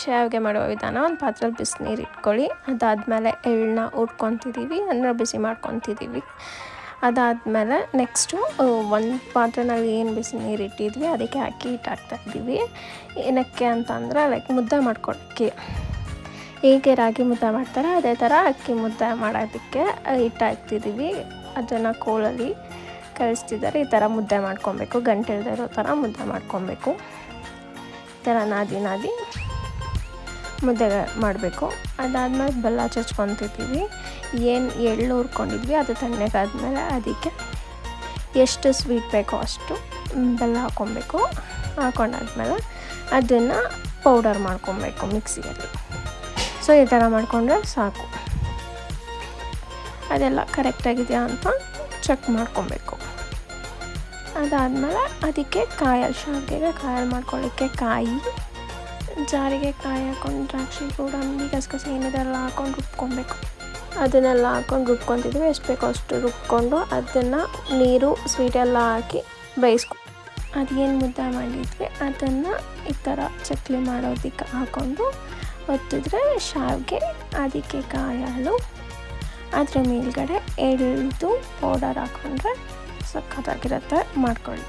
ಶಾವಿಗೆ ಮಾಡುವ ವಿಧಾನ. ಒಂದು ಪಾತ್ರೆಯಲ್ಲಿ ಬಿಸಿನೀರು ಇಟ್ಕೊಳ್ಳಿ. ಅದಾದಮೇಲೆ ಎಳ್ಳನ್ನ ಉಟ್ಕೊತಿದ್ದೀವಿ, ಅಂದರೆ ಬಿಸಿ ಮಾಡ್ಕೊತಿದ್ದೀವಿ. ಅದಾದಮೇಲೆ ನೆಕ್ಸ್ಟು ಒಂದು ಪಾತ್ರೆಯಲ್ಲಿ ಏನು ಬಿಸಿನೀರು ಇಟ್ಟಿದ್ವಿ ಅದಕ್ಕೆ ಅಕ್ಕಿ ಹಿಟ್ಟು ಹಾಕ್ತಾಯಿದ್ದೀವಿ. ಏನಕ್ಕೆ ಅಂತಂದರೆ ಲೈಕ್ ಮುದ್ದೆ ಮಾಡ್ಕೊಳ್ಳೋಕ್ಕೆ, ಹೇಗೆ ರಾಗಿ ಮುದ್ದೆ ಮಾಡ್ತಾರೆ ಅದೇ ಥರ ಅಕ್ಕಿ ಮುದ್ದೆ ಮಾಡೋದಕ್ಕೆ ಹಿಟ್ಟು ಹಾಕ್ತಿದ್ದೀವಿ. ಅದನ್ನು ಕೋಲಲ್ಲಿ ಕಲಿಸ್ತಿದ್ದಾರೆ. ಈ ಥರ ಮುದ್ದೆ ಮಾಡ್ಕೊಬೇಕು, ಗಂಟೆ ಇಲ್ಲದೆ ಇರೋ ಥರ ಮುದ್ದೆ ಮಾಡ್ಕೊಬೇಕು. ಈ ಥರ ನಾದಿ ಮುದ್ದೆ ಮಾಡಬೇಕು. ಅದಾದಮೇಲೆ ಬೆಲ್ಲ ಚಚ್ಕೊತಿದ್ದೀವಿ. ಏನು ಎಳ್ಳು ಹುರ್ಕೊಂಡಿದ್ವಿ ಅದು ತಣ್ಣಗಾದ್ಮೇಲೆ ಅದಕ್ಕೆ ಎಷ್ಟು ಸ್ವೀಟ್ ಬೇಕೋ ಅಷ್ಟು ಬೆಲ್ಲ ಹಾಕ್ಕೊಬೇಕು. ಹಾಕೊಂಡಾದ್ಮೇಲೆ ಅದನ್ನು ಪೌಡರ್ ಮಾಡ್ಕೊಬೇಕು ಮಿಕ್ಸಿಯಲ್ಲಿ. ಸೊ ಈ ಥರ ಮಾಡಿಕೊಂಡ್ರೆ ಸಾಕು. ಅದೆಲ್ಲ ಕರೆಕ್ಟಾಗಿದೆಯಾ ಅಂತ ಚೆಕ್ ಮಾಡ್ಕೊಬೇಕು. ಅದಾದಮೇಲೆ ಅದಕ್ಕೆ ಶಾವಿಗೆಗೆ ಕಾಯಲ್ಲಿ ಮಾಡ್ಕೊಳ್ಳಿಕ್ಕೆ ಕಾಯಿ, ಜಾರಿಗೆ ಕಾಯಿ ಹಾಕ್ಕೊಂಡು ದ್ರಾಕ್ಷಿ ಗೋಡಂಬಿ ಗಸಗಸೆ ಏನಿದೆಲ್ಲ ಹಾಕ್ಕೊಂಡು ರುಬ್ಕೊಬೇಕು. ಅದನ್ನೆಲ್ಲ ಹಾಕ್ಕೊಂಡು ರುಬ್ಕೊತಿದ್ವಿ. ಎಷ್ಟು ಬೇಕೋ ಅಷ್ಟು ರುಬ್ಕೊಂಡು ಅದನ್ನು ನೀರು ಸ್ವೀಟೆಲ್ಲ ಹಾಕಿ ಅದೇನು ಮುದ್ದೆ ಮಾಡಿದ್ವಿ ಅದನ್ನು ಈ ಥರ ಚಕ್ಲಿ ಮಾಡೋದಕ್ಕೆ ಹಾಕ್ಕೊಂಡು ಒತ್ತಿದ್ರೆ ಶಾವಿಗೆ, ಅದಕ್ಕೆ ಕಾಯಿ ಹಾಲು, ಅದರ ಮೇಲ್ಗಡೆ ಎಳ್ದು ಪೌಡರ್ ಹಾಕ್ಕೊಂಡ್ರೆ ಸಖತ್ತಾಗಿರುತ್ತೆ. ಮಾಡ್ಕೊಳ್ಳಿ.